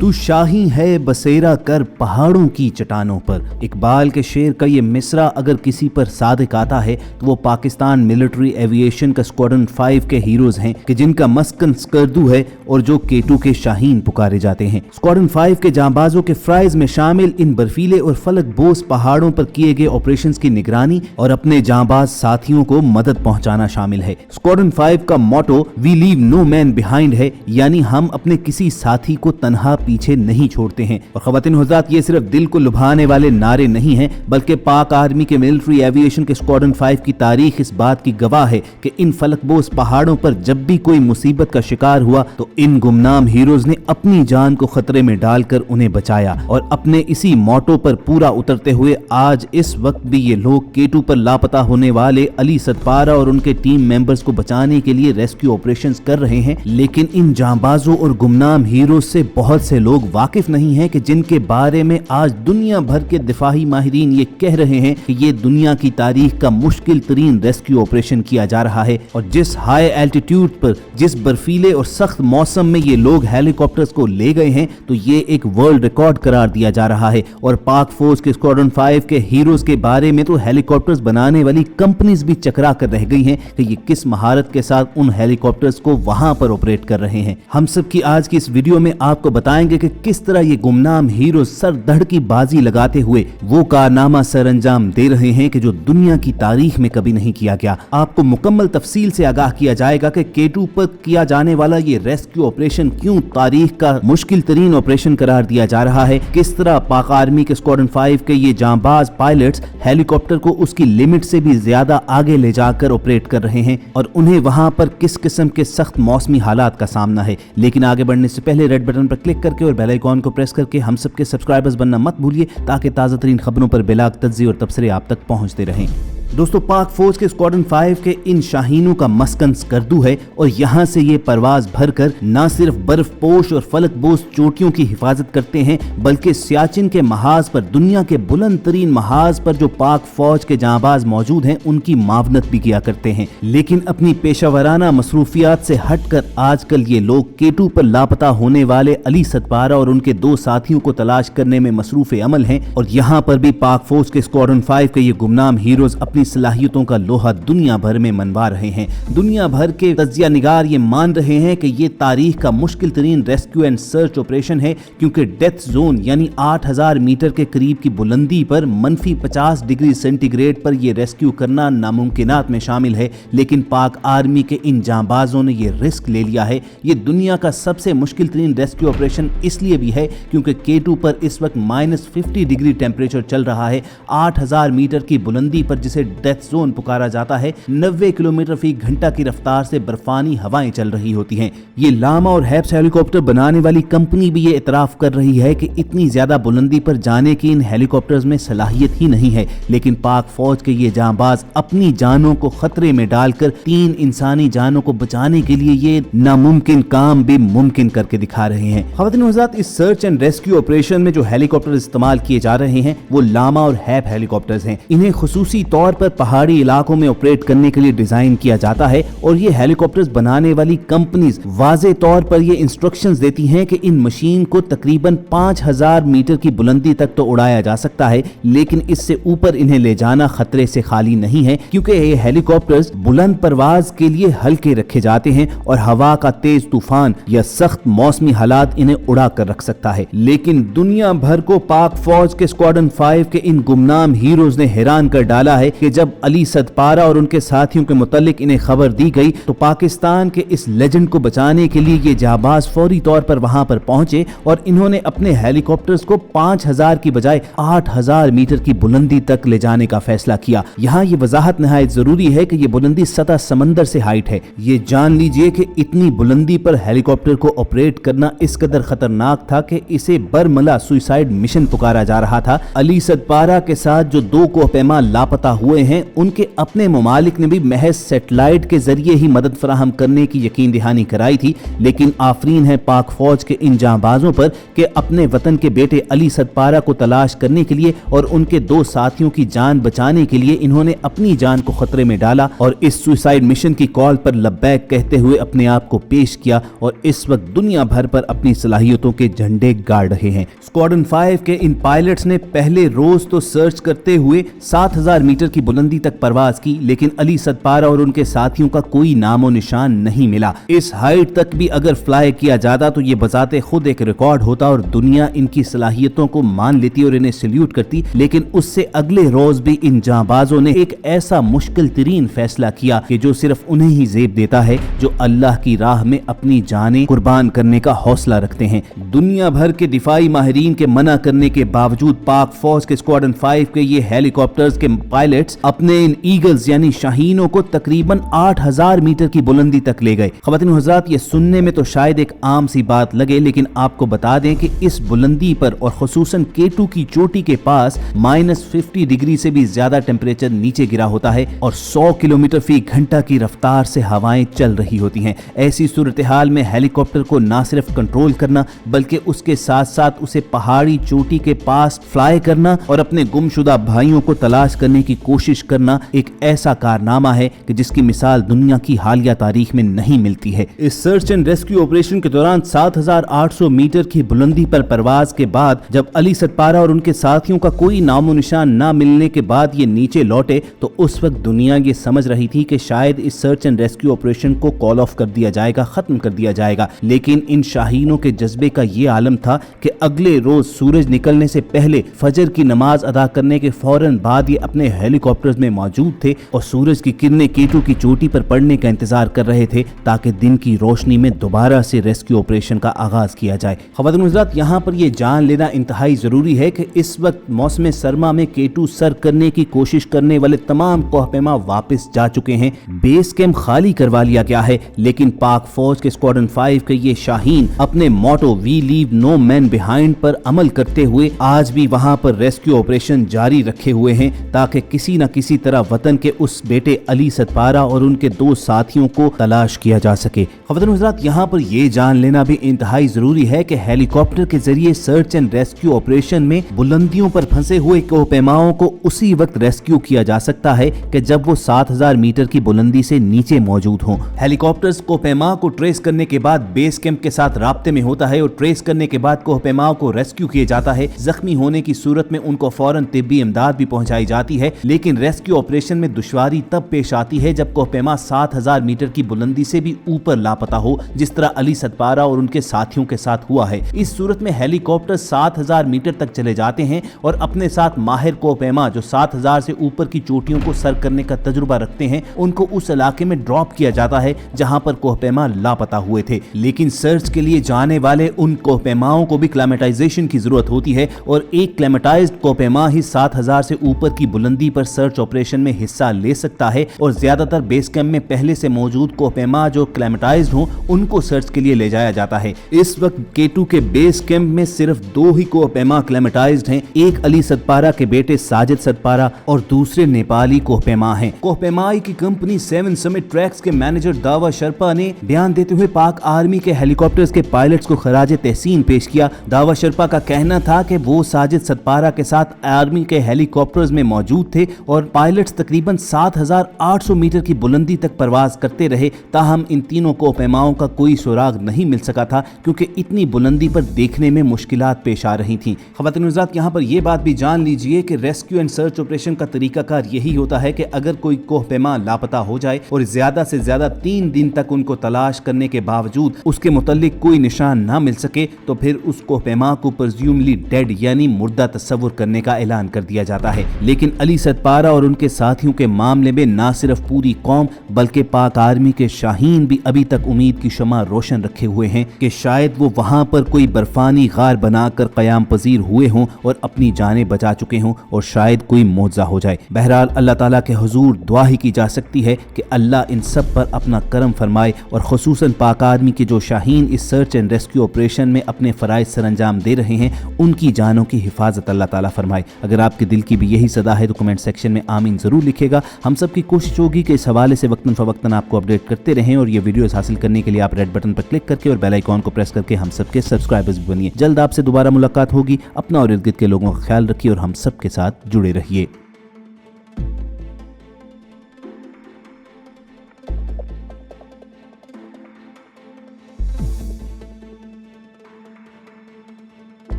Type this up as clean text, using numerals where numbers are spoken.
तू शाही है बसेरा कर पहाड़ों की चट्टानों पर। इकबाल के शेर का ये मिसरा अगर किसी पर सादिक आता है तो वो पाकिस्तान मिलिट्री एविएशन का स्क्वाड्रन 5 के हीरोज हैं कि जिनका मस्कन स्कर्दू है और जो K2 के शाहीन पुकारे जाते हैं। स्क्वाड्रन 5 के जांबाजों के फ्राइज में शामिल इन बर्फीले और फलक बोस पहाड़ों पर किए गए ऑपरेशंस की निगरानी और अपने जांबाज साथियों को मदद पहुंचाना शामिल है। स्क्वाड्रन 5 का motto we leave no man behind है, यानी हम अपने किसी साथी को तन्हा पीछे नहीं छोड़ते हैं। और ख़वातीन हुज़रात, ये सिर्फ दिल को लुभाने वाले नारे नहीं हैं, बल्कि पाक आर्मी के मिलिट्री एविएशन के स्क्वाड्रन 5 की तारीख इस बात की गवाह है कि इन फलकबोस पहाड़ों पर जब भी कोई मुसीबत का शिकार हुआ तो इन गुमनाम हीरोज ने अपनी जान को खतरे में डालकर उन्हें बचाया। और अपने इसी मोटो पर पूरा उतरते हुए आज इस वक्त भी ये लोग K2 पर लापता होने वाले अली सतपारा और उनके टीम मेंबर्स को बचाने के लिए रेस्क्यू ऑपरेशंस कर रहे हैं। लेकिन इन जांबाजों और गुमनाम हीरोज से बहुत से लोग वाकिफ नहीं हैं कि जिनके बारे में आज दुनिया भर के दिफाही माहिरीन ये कह रहे हैं कि ये दुनिया की तारीख का मुश्किल तरीन रेस्क्यू ऑपरेशन किया जा रहा है। और जिस हाई एल्टीट्यूड पर, जिस बर्फीले और सख्त मौसम में ये लोग हेलीकॉप्टर्स को ले गए हैं, तो ये एक वर्ल्ड रिकॉर्ड करार दिया जा रहा है। और पाक फौज के स्क्वाड्रन 5 के हीरोज के बारे में तो हेलीकॉप्टर्स बनाने वाली कंपनीज भी चकरा कर रह गई हैं कि ये किस महारत के साथ उन हेलीकॉप्टर्स को वहां पर ऑपरेट कर रहे हैं। हम सब की आज की इस वीडियो में आपको बताएंगे कि किस तरह ये गुमनाम हीरो सर धड़ की बाजी लगाते हुए वो कारनामा सर अंजाम दे रहे हैं कि जो दुनिया की तारीख में कभी नहीं किया गया। आपको मुकम्मल तफसील से आगाह किया जाएगा कि K2 पर किया जाने वाला ये रेस्क्यू ऑपरेशन क्यों तारीख का मुश्किल तरीन ऑपरेशन करार दिया जा रहा है, किस तरह पाक आर्मी के स्क्वाड्रन 5 के ये जांबाज पायलट्स हेलीकॉप्टर को उसकी लिमिट से भी ज्यादा आगे ले जाकर ऑपरेट कर रहे हैं और उन्हें वहां पर किस किस्म के सख्त मौसमी हालात का सामना है। लेकिन आगे बढ़ने से पहले रेड बटन पर क्लिक करके और बेल आइकॉन को प्रेस करके हम सबके सब्सक्राइबर्स बनना मत भूलिए ताकि ताज़ा तरीन खबरों पर बिलाग तज्ज़िये और तबसरे आप तक पहुंचते रहें। दोस्तों, पाक फौज के स्क्वाड्रन 5 के इन शाहीनों का मस्कन स्कर्दू है और यहाँ से ये परवाज भरकर न सिर्फ बर्फ पोश और फलक बोस चोटियों की हिफाजत करते हैं, बल्कि सियाचिन के महाज पर, दुनिया के बुलंद तरीन महाज पर जो पाक फौज के जांबाज मौजूद हैं उनकी मावनत भी किया करते हैं। लेकिन अपनी पेशावराना मसरूफियात से हटकर आजकल ये लोग K2 पर लापता होने वाले अली सतपारा और उनके 2 साथियों को तलाश करने में मसरूफ अमल हैं। और यहाँ पर भी पाक फौज के स्क्वाड्रन 5 के ये गुमनाम हीरोज अपनी सलाहियतों का लोहा दुनिया भर में मनवा रहे हैं। दुनिया भर के तज्जिया निगार ये मान रहे हैं कि ये तारीख का मुश्किल तरीन रेस्क्यू एंड सर्च ऑपरेशन है, क्योंकि डेथ जोन यानी 8000 मीटर के करीब की बुलंदी पर -50 डिग्री सेंटीग्रेड पर यह रेस्क्यू करना नामुमकिनात में शामिल है। लेकिन पाक आर्मी के इन जांबाजों ने यह रिस्क ले लिया है। ये दुनिया का सबसे मुश्किल तरीन रेस्क्यू ऑपरेशन इसलिए भी है क्योंकि K2 पर इस वक्त -50 डिग्री टेम्परेचर चल रहा है। 8000 मीटर की बुलंदी पर जिसे डेथ जोन पुकारा जाता है, 90 किलोमीटर फी घंटा की रफ्तार से बर्फानी हवाएं चल रही होती हैं। ये लामा और हैप्स हेलीकॉप्टर बनाने वाली कंपनी भी ये इतराफ कर रही है कि इतनी ज्यादा बुलंदी पर जाने की इन हेलीकॉप्टर्स में सलाहियत ही नहीं है। लेकिन पाक फौज के ये जांबाज अपनी जानों को खतरे में डालकर 3 इंसानी जानों को बचाने के लिए ये नामुमकिन काम भी मुमकिन करके दिखा रहे हैं। ख़वातीन हज़रात, इस सर्च एंड रेस्क्यू ऑपरेशन में जो हेलीकॉप्टर इस्तेमाल किए जा रहे हैं वो लामा और हैप हेलीकॉप्टर्स हैं। इन्हें खुसूसी तौर पर पहाड़ी इलाकों में ऑपरेट करने के लिए डिजाइन किया जाता है और ये हेलीकॉप्टर्स बनाने वाली कंपनीज वाज़े तौर पर ये इंस्ट्रक्शंस देती हैं कि इन मशीन को तकरीबन 5000 मीटर की बुलंदी तक तो उड़ाया जा सकता है, लेकिन इससे ऊपर इन्हें ले जाना खतरे से खाली नहीं है, क्योंकि ये हेलीकॉप्टर्स बुलंद परवाज के लिए हल्के रखे जाते हैं और हवा का तेज तूफान या सख्त मौसमी हालात इन्हें उड़ा कर रख सकता है। लेकिन दुनिया भर को पाक फौज के स्क्वाड्रन 5 के इन गुमनाम हीरोज ने हैरान कर डाला है कि जब अली सतपारा और उनके साथियों के मुतालिक इन्हें खबर दी गई तो पाकिस्तान के इस लेजेंड को बचाने के लिए ये जाबाज फौरी तौर पर वहां पर पहुंचे और इन्होंने अपने हेलीकॉप्टर्स को 5000 की बजाय 8000 मीटर की बुलंदी तक ले जाने का फैसला किया। यहाँ ये वजाहत निहायत जरूरी है कि ये बुलंदी सतह समंदर से हाइट है। ये जान लीजिए कि इतनी बुलंदी पर हेलीकॉप्टर को ऑपरेट करना इस कदर खतरनाक था कि इसे बरमला सुसाइड मिशन पुकारा जा रहा था। अली सतपारा के साथ जो 2 कोहपैमा लापता हुए हुए हैं उनके अपने ममालिक ने भी महज सेटेलाइट के जरिए ही मदद फराहम करने की यकीन दहानी कराई थी, लेकिन आफरीन है पाक फौज के इन जांबाजों पर कि अपने वतन के बेटे अली सदपारा को तलाश करने के लिए और उनके 2 साथियों की जान बचाने के लिए इन्होंने अपनी जान को खतरे में डाला और इस सुसाइड मिशन की कॉल पर लब्बैक कहते हुए अपने आप को पेश किया और इस वक्त दुनिया भर पर अपनी सलाहियतों के झंडे गाड़ रहे हैं। स्क्वाड्रन 5 के इन पायलट्स ने पहले रोज तो सर्च करते हुए 7000 मीटर की बुलंदी तक परवाज की, लेकिन अली सदपारा और उनके साथियों का कोई नामो निशान नहीं मिला। इस हाइट तक भी अगर फ्लाई किया जाता तो ये बजाते खुद एक रिकॉर्ड होता और दुनिया इनकी सलाहियतों को मान लेती और इन्हें सल्यूट करती, लेकिन उससे अगले रोज भी इन जांबाजों ने एक ऐसा मुश्किल तरीन फैसला किया कि जो सिर्फ उन्हें ही जेब देता है जो अल्लाह की राह में अपनी जानें कुर्बान करने का हौसला रखते हैं। दुनिया भर के दिफाई माहिरीन के मना करने के बावजूद पाक फौज के स्क्वाड्रन 5 के ये हेलीकॉप्टर्स के पायलट्स अपने इन ईगल्स यानी शाहीनों को तकरीबन 8000 मीटर की बुलंदी तक ले गए। ख़वातीन व हज़रात, ये सुनने में तो शायद एक आम सी बात लगे, लेकिन आपको बता दें कि इस बुलंदी पर और खुसूसन K2 की चोटी के पास -50 डिग्री से भी ज्यादा टेम्परेचर नीचे गिरा होता है और 100 किलोमीटर फी घंटा की रफ्तार से हवाएं चल रही होती हैं। ऐसी सूरत हाल में हेलीकॉप्टर को न सिर्फ कंट्रोल करना बल्कि उसके साथ साथ उसे पहाड़ी चोटी के पास फ्लाई करना और अपने गुमशुदा भाइयों को तलाश करने की कोशिश करना एक ऐसा कारनामा है कि जिसकी मिसाल दुनिया की हालिया तारीख में नहीं मिलती है। इस सर्च एंड रेस्क्यू ऑपरेशन के दौरान 7800 मीटर की बुलंदी पर परवाज के बाद जब अली सदपारा और उनके साथियों का कोई नामो निशान न मिलने के बाद ये नीचे लौटे तो उस वक्त दुनिया ये समझ रही थी कि शायद इस सर्च एंड रेस्क्यू ऑपरेशन को कॉल ऑफ कर दिया जाएगा, खत्म कर दिया जाएगा, लेकिन इन शाहीनों के जज्बे का ये आलम था कि अगले रोज सूरज निकलने से पहले फजर की नमाज अदा करने के फौरन बाद ये अपने हेलीकॉप्टर्स में मौजूद थे और सूरज की किरणें K2 की चोटी पर पड़ने का इंतजार कर रहे थे ताकि दिन की रोशनी में दोबारा से रेस्क्यू ऑपरेशन का आगाज किया जाए। ख़वातीन व हज़रात, यहाँ पर यह जान लेना इंतहाई जरूरी है कि इस वक्त मौसम सरमा में K2 सर करने की कोशिश करने वाले तमाम कोहपेमा वापस जा चुके हैं। बेस कैंप खाली करवा लिया गया है, लेकिन पाक फौज के स्क्वाड्रन 5 के ये शाहीन अपने motto we leave no man behind पर अमल करते हुए आज भी वहां पर रेस्क्यू ऑपरेशन जारी रखे हुए हैं ताकि किसी न किसी तरह वतन के उस बेटे अली सदपारा और उनके 2 साथियों को तलाश किया जा सके। ख़वातीन व हज़रात, यहाँ पर यह जान लेना भी इंतहाई जरूरी है कि हेलीकॉप्टर के जरिए सर्च एंड रेस्क्यू ऑपरेशन में बुलंदियों पर फंसे हुए कोहपेमाओं को उसी वक्त रेस्क्यू किया जा सकता है कि जब वो 7000 मीटर की बुलंदी से नीचे मौजूद हों। हेलीकॉप्टर्स कोहपेमा को ट्रेस करने के बाद बेस कैंप के साथ राब्ते में होता है और ट्रेस करने के बाद कोहपेमाओं को रेस्क्यू किया जाता है। जख्मी होने की सूरत में उनको फौरन तिब्बी इमदाद भी पहुंचाई जाती है, लेकिन रेस्क्यू ऑपरेशन में दुश्वारी तब पेश आती है जब कोहपेमा 7000 मीटर की बुलंदी से भी ऊपर लापता हो, जिस तरह अली सदपारा और उनके साथियों के साथ हुआ है। इस सूरत में हेलीकॉप्टर 7000 मीटर तक चले जाते हैं और अपने साथ माहिर कोहपेमा जो 7000 से ऊपर की चोटियों को सर करने का तजुर्बा रखते हैं उनको उस इलाके में ड्रॉप किया जाता है जहां पर कोहपेमा लापता हुए थे। लेकिन सर्च के लिए जाने वाले उन कोहपेमाओं को भी क्लाइमेटाइजेशन की जरूरत होती है और एक क्लाइमेटाइज्ड कोहपेमा ही 7000 से ऊपर की बुलंदी पर सर्च ऑपरेशन में हिस्सा ले सकता है और ज्यादातर बेस कैंप में पहले से मौजूद कोहपेमा जो क्लाइमेटाइज्ड हों उनको सर्च के लिए ले जाया जाता है। इस वक्त K2 के बेस कैंप में सिर्फ 2 ही कोहपेमा क्लाइमेटाइज्ड हैं, एक अली सदपारा के बेटे साजिद सदपारा और दूसरे नेपाली कोहपेमा हैं। कोहपेमाई की कंपनी 7 समिट ट्रैक्स के मैनेजर दावा शर्पा ने बयान देते हुए पाक आर्मी के हेलीकॉप्टर्स के पायलट्स को खराज तहसीन पेश किया। दावा शर्पा का कहना था कि वो साजिद सदपारा के साथ आर्मी के हेलीकॉप्टर्स में मौजूद थे और पायलट्स तकरीबन 7800 मीटर की बुलंदी तक परवाज करते रहे, ताहम इन तीनों कोहपेमाओं का कोई सुराग नहीं मिल सका था क्योंकि इतनी बुलंदी पर देखने में मुश्किलात पेश आ रही थी। ख़वातीन व हज़रात, यहाँ पर यह बात भी जान लीजिए कि रेस्क्यू एंड सर्च ऑपरेशन का तरीकाकार यही होता है कि अगर कोई कोहपेमा लापता हो जाए और ज्यादा से ज्यादा 3 दिन तक उनको तलाश करने के बावजूद उसके मुतल्लिक कोई निशान ना मिल सके तो फिर उस कोहपेमा को प्रेज्यूमली डेड यानी मुर्दा तस्वुर करने का ऐलान कर दिया जाता है। लेकिन अली सदपारा और उनके साथियों के मामले में ना सिर्फ पूरी कौम बल्कि पाक आर्मी के शाहीन भी अभी तक उम्मीद की शमा रोशन रखे हुए हैं कि शायद वो वहां पर कोई बर्फानी गार बनाकर कयाम पजीर हुए हों और अपनी जानें बचा चुके हों और शायद कोई मौजज़ा हो जाए। बहरहाल अल्लाह ताला के हुजूर दुआ ही की जा सकती है कि अल्लाह इन सब पर अपना करम फरमाए और खुसूसन पाक आर्मी के जो शाहीन इस सर्च एंड रेस्क्यू ऑपरेशन में अपने फ़राइज़ सर अंजाम दे रहे हैं उनकी जानों की हिफाजत अल्लाह ताला फरमाए। अगर आपके दिल की भी यही सदा है तो कमेंट सेक्शन सेक्शन में आमीन जरूर लिखेगा। हम सब की कोशिश होगी कि इस हवाले से वक्तन फवक्तन आपको अपडेट करते रहें और ये वीडियोस हासिल करने के लिए आप रेड बटन पर क्लिक करके और बेल आइकॉन को प्रेस करके हम सबके सब्सक्राइबर्स बनिए। जल्द आपसे दोबारा मुलाकात होगी। अपना और इर्द गिर्द के लोगों का ख्याल रखिए और हम सबके साथ जुड़े रहिए।